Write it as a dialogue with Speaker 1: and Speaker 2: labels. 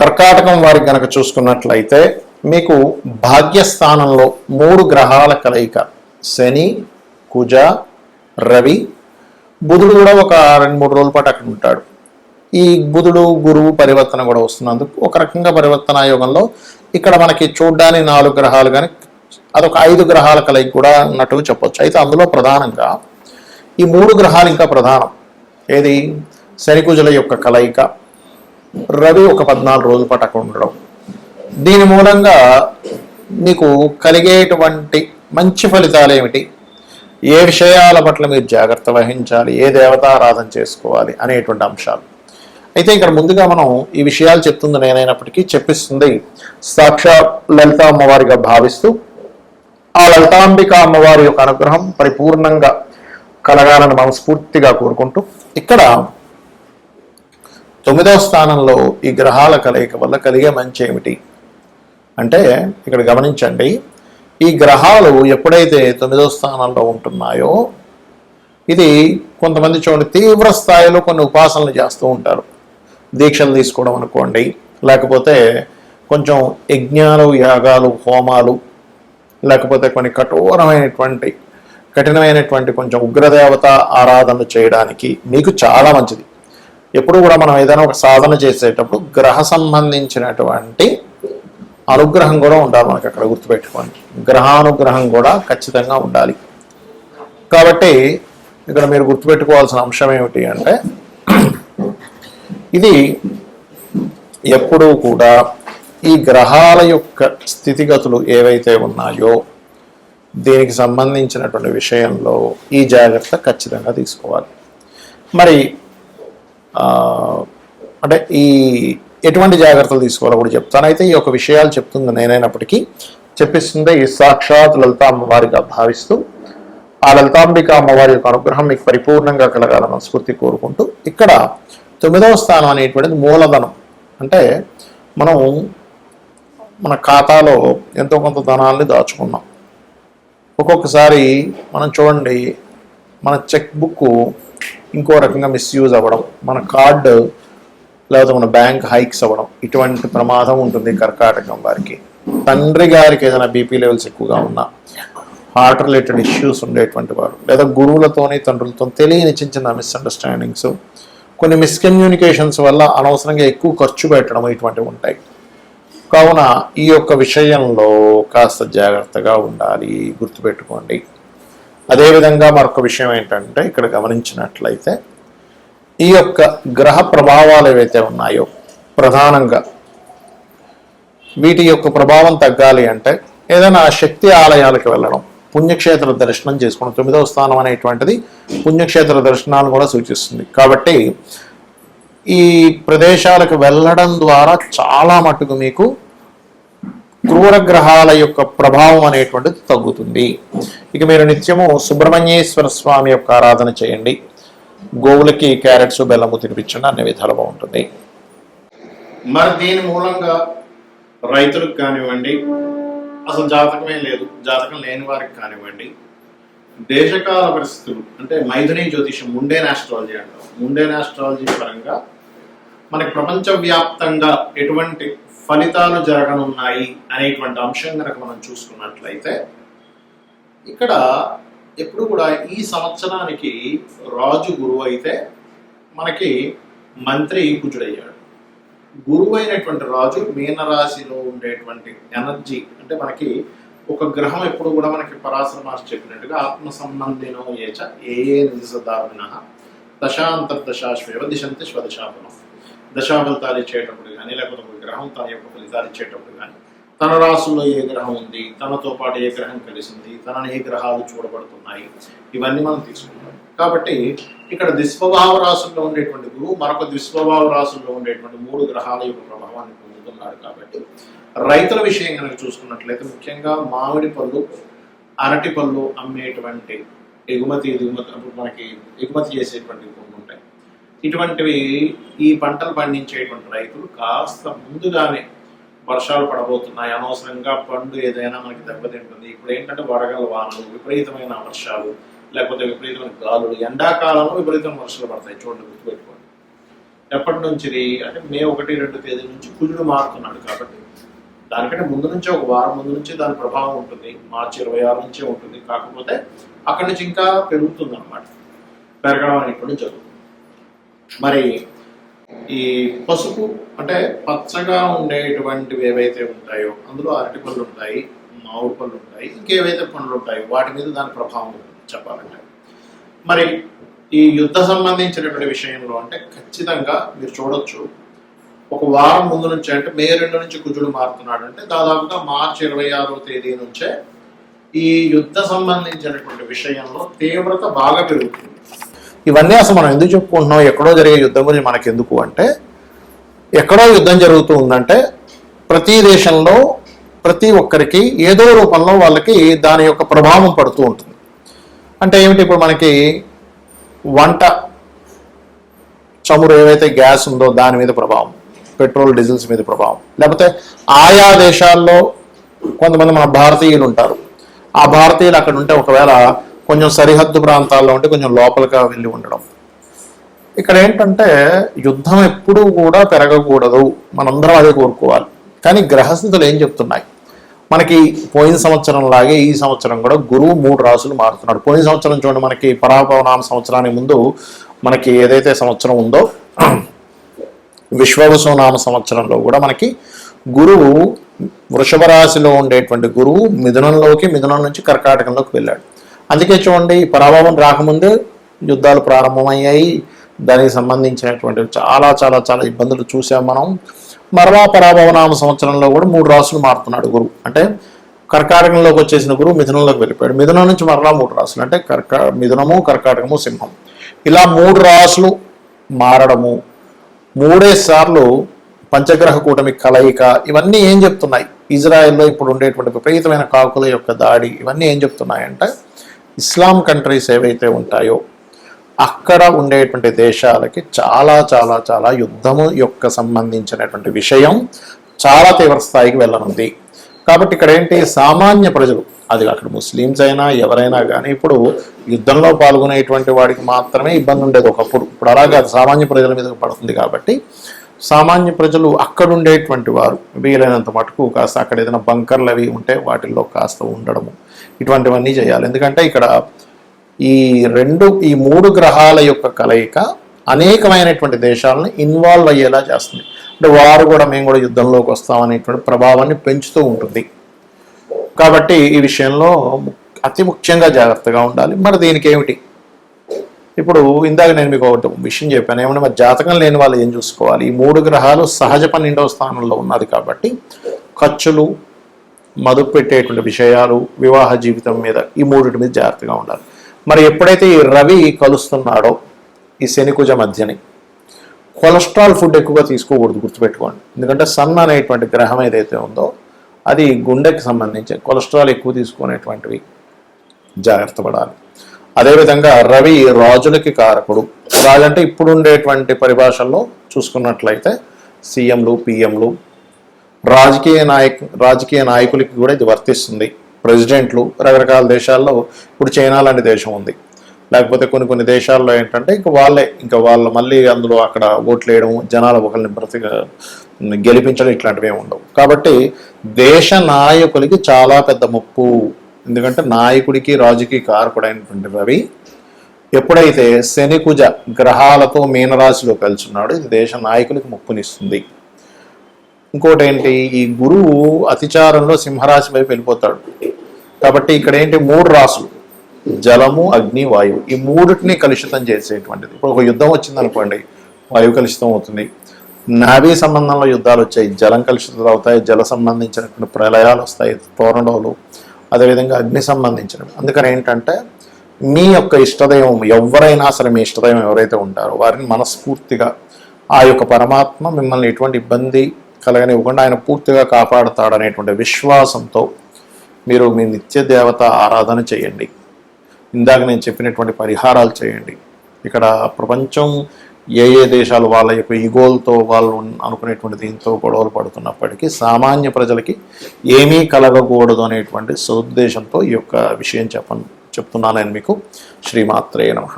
Speaker 1: కర్కాటకం వారికి గనక చూసుకున్నట్లయితే మీకు భాగ్యస్థానంలో 3 గ్రహాల కలయిక శని, కుజ, రవి, బుధుడు కూడా ఒక 2-3 రోజుల పాటు అక్కడ ఉంటాడు. ఈ బుధుడు గురువు పరివర్తన కూడా వస్తున్నందుకు ఒక రకంగా పరివర్తన యోగంలో ఇక్కడ మనకి చూడ్డానికి 4 గ్రహాలు కానీ అదొక 5 గ్రహాల కలయిక కూడా ఉన్నట్టుగా చెప్పొచ్చు. అయితే అందులో ప్రధానంగా ఈ 3 గ్రహాలు ఇంకా ప్రధానం. ఏది? శని కుజుల యొక్క కలయిక, రవి ఒక 14 రోజుల పాటు అక్కడ ఉండడం. దీని మూలంగా మీకు కలిగేటువంటి మంచి ఫలితాలు ఏమిటి, ఏ విషయాల పట్ల మీరు జాగ్రత్త వహించాలి, ఏ దేవతారాధన చేసుకోవాలి అనేటువంటి అంశాలు. అయితే ఇక్కడ ముందుగా మనం ఈ విషయాలు చెప్తుంది నేనైనప్పటికీ చెప్పిస్తుంది సాక్షాత్ లలిత అమ్మవారిగా భావిస్తూ ఆ లలితాంబిక అమ్మవారి యొక్క అనుగ్రహం పరిపూర్ణంగా కలగాలని మనస్ఫూర్తిగా కోరుకుంటూ ఇక్కడ 9వ స్థానంలో ఈ గ్రహాల కలయిక వల్ల కలిగే మంచి ఏమిటి అంటే ఇక్కడ గమనించండి. ఈ గ్రహాలు ఎప్పుడైతే 9వ స్థానంలో ఉంటున్నాయో ఇది కొంతమంది చూడండి తీవ్ర స్థాయిలో కొన్ని ఉపాసనలు చేస్తూ ఉంటారు. దీక్షలు తీసుకోవడం అనుకోండి, లేకపోతే కొంచెం యజ్ఞాలు, యాగాలు, హోమాలు, లేకపోతే కొన్ని కఠినమైనటువంటి కొంచెం ఉగ్రదేవత ఆరాధన చేయడానికి మీకు చాలా మంచిది. ఎప్పుడు కూడా మనం ఏదైనా ఒక సాధన చేసేటప్పుడు గ్రహ సంబంధించినటువంటి అనుగ్రహం కూడా ఉండాలి మనకి. అక్కడ గుర్తుపెట్టుకోండి, గ్రహానుగ్రహం కూడా ఖచ్చితంగా ఉండాలి. కాబట్టి ఇక్కడ మీరు గుర్తుపెట్టుకోవాల్సిన అంశం ఏమిటి అంటే ఇది ఎప్పుడూ కూడా ఈ గ్రహాల యొక్క స్థితిగతులు ఏవైతే ఉన్నాయో దీనికి సంబంధించినటువంటి విషయంలో ఈ జాగ్రత్త ఖచ్చితంగా తీసుకోవాలి. మరి అంటే ఈ ఎటువంటి జాగ్రత్తలు తీసుకోవాలో కూడా చెప్తాను. అయితే ఈ యొక్క విషయాలు చెప్తుంది నేనైనప్పటికీ చెప్పిస్తుంది ఈ సాక్షాత్ లలిత అమ్మవారిగా భావిస్తూ ఆ లలితాంబిక అమ్మవారి యొక్క అనుగ్రహం మీకు పరిపూర్ణంగా కలగాలని మనస్ఫూర్తి కోరుకుంటూ ఇక్కడ 9వ స్థానం అనేటువంటిది మూలధనం. అంటే మనం మన ఖాతాలో ఎంతో కొంత ధనాన్ని దాచుకున్నాం. ఒక్కొక్కసారి మనం చూడండి మన చెక్ బుక్ ఇంకో రకంగా మిస్యూజ్ అవ్వడం, మన కార్డు లేకపోతే మన బ్యాంక్ హైక్స్ అవ్వడం, ఇటువంటి ప్రమాదం ఉంటుంది కర్కాటకం వారికి. తండ్రి గారికి ఏదైనా బీపీ లెవెల్స్ ఎక్కువగా ఉన్నా, హార్ట్ రిలేటెడ్ ఇష్యూస్ ఉండేటువంటి వారు, లేదా గురువులతోని తండ్రులతో తెలియని చిన్న మిస్అండర్స్టాండింగ్స్, కొన్ని మిస్కమ్యూనికేషన్స్ వల్ల అనవసరంగా ఎక్కువ ఖర్చు పెట్టడం ఇటువంటివి ఉంటాయి. కావున ఈ యొక్క విషయంలో కాస్త జాగ్రత్తగా ఉండాలి, గుర్తుపెట్టుకోండి. అదేవిధంగా మరొక విషయం ఏంటంటే ఇక్కడ గమనించినట్లయితే ఈ యొక్క గ్రహ ప్రభావాలు ఏవైతే ఉన్నాయో ప్రధానంగా వీటి యొక్క ప్రభావం తగ్గాలి అంటే ఏదైనా శక్తి ఆలయాలకు వెళ్ళడం, పుణ్యక్షేత్ర దర్శనం చేసుకోవడం. 9వ స్థానం అనేటువంటిది పుణ్యక్షేత్ర దర్శనాలు కూడా సూచిస్తుంది. కాబట్టి ఈ ప్రదేశాలకు వెళ్ళడం ద్వారా చాలా మటుకు మీకు క్రూర గ్రహాల యొక్క ప్రభావం అనేటువంటిది తగ్గుతుంది. ఇక మీరు నిత్యము సుబ్రహ్మణ్యేశ్వర స్వామి యొక్క ఆరాధన చేయండి, గోవులకి క్యారెట్స్ బెల్లము తినిపించండి, అన్ని విధాలు బాగుంటుంది. మరి దీని మూలంగా రైతులకు కానివ్వండి, అసలు జాతకమే లేదు, జాతకం లేని వారికి కానివ్వండి, దేశకాల పరిస్థితులు అంటే మైథుని జ్యోతిషం, ముండేన్ ఆస్ట్రాలజీ అంటాం. ముండేన్ ఆస్ట్రాలజీ పరంగా మనకి ప్రపంచవ్యాప్తంగా ఎటువంటి ఫలితాలు జరగనున్నాయి అనేటువంటి అంశం కనుక మనం చూసుకున్నట్లయితే ఇక్కడ ఎప్పుడు కూడా ఈ సంవత్సరానికి రాజు గురువు అయితే మనకి మంత్రి కుజుడయ్యాడు. గురువు అయినటువంటి రాజు మీనరాశిలో ఉండేటువంటి ఎనర్జీ అంటే మనకి ఒక గ్రహం ఎప్పుడు కూడా మనకి పరాశర మాస్టర్ చెప్పినట్టుగా ఆత్మ సంబంధినో ఏచ ఏ నిజదారుణ దశాంతర్దశాశ్వేవ దిశంతి స్వదశాపనం. దశాఫలితాలు ఇచ్చేటప్పుడు కానీ లేకపోతే ఒక గ్రహం తన యొక్క ఫలితాలు ఇచ్చేటప్పుడు కానీ తన రాశుల్లో ఏ గ్రహం ఉంది, తనతో పాటు ఏ గ్రహం కలిసింది, తనని ఏ గ్రహాలు చూడబడుతున్నాయి, ఇవన్నీ మనం తీసుకుంటాం. కాబట్టి ఇక్కడ దిస్వభావ రాశుల్లో ఉండేటువంటి గురువు మరొక దిస్వభావ రాశుల్లో ఉండేటువంటి 3 గ్రహాల యొక్క ప్రభావాన్ని పొందుతున్నాడు. కాబట్టి రైతుల విషయం కనుక చూసుకున్నట్లయితే ముఖ్యంగా మామిడి పళ్ళు, అరటి పళ్ళు అమ్మేటువంటి ఎగుమతి మనకి ఎగుమతి చేసేటువంటి కొన్ని ఉంటాయి. ఇటువంటివి ఈ పంటలు పండించేటువంటి రైతులు కాస్త ముందుగానే వర్షాలు పడబోతున్నాయి, అనవసరంగా పండు ఏదైనా మనకి దెబ్బతింటుంది. ఇప్పుడు ఏంటంటే వడగల వానలు, విపరీతమైన వర్షాలు, లేకపోతే విపరీతమైన గాలులు, ఎండాకాలంలో విపరీతమైన వర్షాలు పడతాయి. చూడండి, గుర్తుపెట్టుకోండి. ఎప్పటి నుంచి అంటే మే 1-2 తేదీ నుంచి కుజుడు మారుతున్నాడు కాబట్టి దానికంటే ముందు నుంచి ఒక వారం ముందు నుంచి దాని ప్రభావం ఉంటుంది. మార్చి 26 నుంచే ఉంటుంది. కాకపోతే అక్కడి నుంచి ఇంకా పెరుగుతుంది అన్నమాట. పెరగడం అనేటువంటి జరుగుతుంది. మరి ఈ పసుపు అంటే పచ్చగా ఉండేటువంటివి ఏవైతే ఉంటాయో అందులో అరటి పళ్ళు ఉంటాయి, మామిడి పళ్ళు ఉంటాయి, ఇంకేవైతే పండ్లు ఉంటాయో వాటి మీద దాని ప్రభావం ఉంటుంది చెప్పాలంటే. మరి ఈ యుద్ధ సంబంధించినటువంటి విషయంలో అంటే ఖచ్చితంగా మీరు చూడొచ్చు, ఒక వారం ముందు నుంచి అంటే మే 2 నుంచి కుజుడు మారుతున్నాడు అంటే దాదాపుగా మార్చి 26వ తేదీ నుంచే ఈ యుద్ధ సంబంధించినటువంటి విషయంలో తీవ్రత బాగా పెరుగుతుంది. ఇవన్నీ అసలు మనం ఎందుకు చెప్పుకుంటున్నాం, ఎక్కడో జరిగే యుద్ధం గురించి మనకి ఎందుకు అంటే, ఎక్కడో యుద్ధం జరుగుతూ ఉందంటే ప్రతి దేశంలో ప్రతి ఒక్కరికి ఏదో రూపంలో వాళ్ళకి దాని యొక్క ప్రభావం పడుతూ ఉంటుంది. అంటే ఏమిటి, ఇప్పుడు మనకి వంట చమురు ఏవైతే గ్యాస్ ఉందో దాని మీద ప్రభావం, పెట్రోల్ డీజిల్స్ మీద ప్రభావం, లేకపోతే ఆయా దేశాల్లో కొంతమంది మన భారతీయులు ఉంటారు. ఆ భారతీయులు అక్కడ ఉంటే ఒకవేళ కొంచెం సరిహద్దు ప్రాంతాల్లో ఉంటే కొంచెం లోపలిగా వెళ్ళి ఉండడం. ఇక్కడ ఏంటంటే యుద్ధం ఎప్పుడూ కూడా పెరగకూడదు, మనందరం అదే కోరుకోవాలి. కానీ గ్రహస్థితులు ఏం చెప్తున్నాయి మనకి, పోయిన సంవత్సరం లాగే ఈ సంవత్సరం కూడా గురువు 3 రాసులు మారుతున్నాడు. పోయిన సంవత్సరం చూడండి, మనకి పరాభవనామ సంవత్సరానికి ముందు మనకి ఏదైతే సంవత్సరం ఉందో విశ్వవసునామ సంవత్సరంలో కూడా మనకి గురువు వృషభ రాశిలో ఉండేటువంటి గురువు మిథునం నుంచి కర్కాటకంలోకి వెళ్ళాడు. అందుకే చూడండి, పరాభవం రాకముందే యుద్ధాలు ప్రారంభమయ్యాయి. దానికి సంబంధించినటువంటి చాలా చాలా చాలా ఇబ్బందులు చూసాం మనం. మరలా పరాభవనామ సంవత్సరంలో కూడా 3 రాసులు మారుతున్నాడు గురువు. అంటే కర్కాటకంలోకి వచ్చేసిన గురువు మిథునంలోకి వెళ్ళిపోయాడు. మిథునం నుంచి మరలా 3 రాసులు అంటే మిథునము, కర్కాటకము, సింహం, ఇలా 3 రాసులు మారడము, 3 సార్లు పంచగ్రహ కూటమి కలయిక, ఇవన్నీ ఏం చెప్తున్నాయి, ఇజ్రాయెల్లో ఇప్పుడు ఉండేటువంటి విపరీతమైన కాకుల యొక్క దాడి, ఇవన్నీ ఏం చెప్తున్నాయంటే ఇస్లాం కంట్రీస్ ఏవైతే ఉంటాయో అక్కడ ఉండేటువంటి దేశాలకి చాలా చాలా చాలా యుద్ధము యొక్క సంబంధించినటువంటి విషయం చాలా తీవ్ర స్థాయికి వెళ్ళనుంది. కాబట్టి ఇక్కడ ఏంటి, సామాన్య ప్రజలు, అది అక్కడ ముస్లిమ్స్ అయినా ఎవరైనా కానీ ఇప్పుడు యుద్ధంలో పాల్గొనేటువంటి వాడికి మాత్రమే ఇబ్బంది ఉండేది ఒకప్పుడు. ఇప్పుడు అలాగే సామాన్య ప్రజల మీద పడుతుంది. కాబట్టి సామాన్య ప్రజలు అక్కడ ఉండేటువంటి వారు వీలైనంత మటుకు కాస్త అక్కడ ఏదైనా బంకర్లు అవి ఉంటే వాటిల్లో కాస్త ఉండడము, ఇటువంటివన్నీ చేయాలి. ఎందుకంటే ఇక్కడ ఈ 3 గ్రహాల యొక్క కలయిక అనేకమైనటువంటి దేశాలను ఇన్వాల్వ్ అయ్యేలా చేస్తుంది. అంటే వారు కూడా మేము కూడా యుద్ధంలోకి వస్తామనేటువంటి ప్రభావాన్ని పెంచుతూ ఉంటుంది. కాబట్టి ఈ విషయంలో అతి ముఖ్యంగా జాగ్రత్తగా ఉండాలి. మరి దీనికి ఏమిటి, ఇప్పుడు ఇందాక నేను మీకు ఒకటి విషయం చెప్పాను, ఏమన్నా మరి జాతకం లేని వాళ్ళు ఏం చూసుకోవాలి. ఈ 3 గ్రహాలు సహజ 12వ స్థానంలో ఉన్నది కాబట్టి ఖర్చులు, మదుపు పెట్టేటువంటి విషయాలు, వివాహ జీవితం మీద ఈ 3 మీద జాగ్రత్తగా ఉండాలి. మరి ఎప్పుడైతే ఈ రవి కలుస్తున్నాడో ఈ శనికుజ మధ్యని, కొలెస్ట్రాల్ ఫుడ్ ఎక్కువగా తీసుకోకూడదు, గుర్తుపెట్టుకోండి. ఎందుకంటే సన్ అనేటువంటి గ్రహం ఏదైతే ఉందో అది గుండెకి సంబంధించి కొలెస్ట్రాల్ ఎక్కువ తీసుకునేటువంటివి జాగ్రత్త పడాలి. అదేవిధంగా రవి రాజులకి కారకుడు. రాజు అంటే ఇప్పుడు ఉండేటువంటి పరిభాషల్లో చూసుకున్నట్లయితే సీఎంలు, పిఎంలు, రాజకీయ నాయకులకి కూడా ఇది వర్తిస్తుంది. ప్రెసిడెంట్లు రకరకాల దేశాల్లో, ఇప్పుడు చైనా లాంటి దేశం ఉంది, లేకపోతే కొన్ని దేశాల్లో ఏంటంటే ఇంకా వాళ్ళ మళ్ళీ అందులో అక్కడ ఓట్లు వేయడం, జనాల ఒకరిని గెలిపించడం, ఇట్లాంటివి ఉండవు. కాబట్టి దేశ నాయకులకి చాలా పెద్ద ముప్పు. ఎందుకంటే నాయకుడికి రాజుకి కారకుడైనటువంటి రవి ఎప్పుడైతే శనికుజ గ్రహాలతో మీనరాశిలో కలిసిన్నాడో ఇది దేశ నాయకులకి ముప్పునిస్తుంది. ఇంకోటి ఏంటి, ఈ గురువు అతిచారంలో సింహరాశి వైపు వెళ్ళిపోతాడు. కాబట్టి ఇక్కడ ఏంటి, 3 రాసులు జలము, అగ్ని, వాయువు, ఈ 3టిని కలుషితం చేసేటువంటిది. ఇప్పుడు ఒక యుద్ధం వచ్చిందనుకోండి, వాయువు కలుషితం అవుతుంది. నాభీ సంబంధంలో యుద్ధాలు వచ్చాయి, జలం కలుషితాలు అవుతాయి, జల సంబంధించినటువంటి ప్రళయాలు వస్తాయి, తోరణాలు, అదేవిధంగా అగ్ని సంబంధించినవి. అందుకని ఏంటంటే మీ యొక్క ఇష్టదైవం ఎవరైనా సరే, మీ ఇష్టదైవం ఎవరైతే ఉంటారో వారిని మనస్ఫూర్తిగా ఆ యొక్క పరమాత్మ మిమ్మల్ని ఎటువంటి ఇబ్బంది కలగనివ్వకుండా ఆయన పూర్తిగా కాపాడుతాడనేటువంటి విశ్వాసంతో మీరు మీ నిత్య దేవత ఆరాధన చేయండి. ఇందాక నేను చెప్పినటువంటి పరిహారాలు చేయండి. ఇక్కడ ప్రపంచం ఏ దేశాలు వాళ్ళ యొక్క ఈగోలతో వాళ్ళు అనుకునేటువంటి దీంతో గొడవలు పడుతున్నప్పటికీ సామాన్య ప్రజలకి ఏమీ కలగకూడదు అనేటువంటి సదుద్దేశంతో ఈ యొక్క విషయం చెప్తున్నాను నేను మీకు. శ్రీమాత్రే నమః.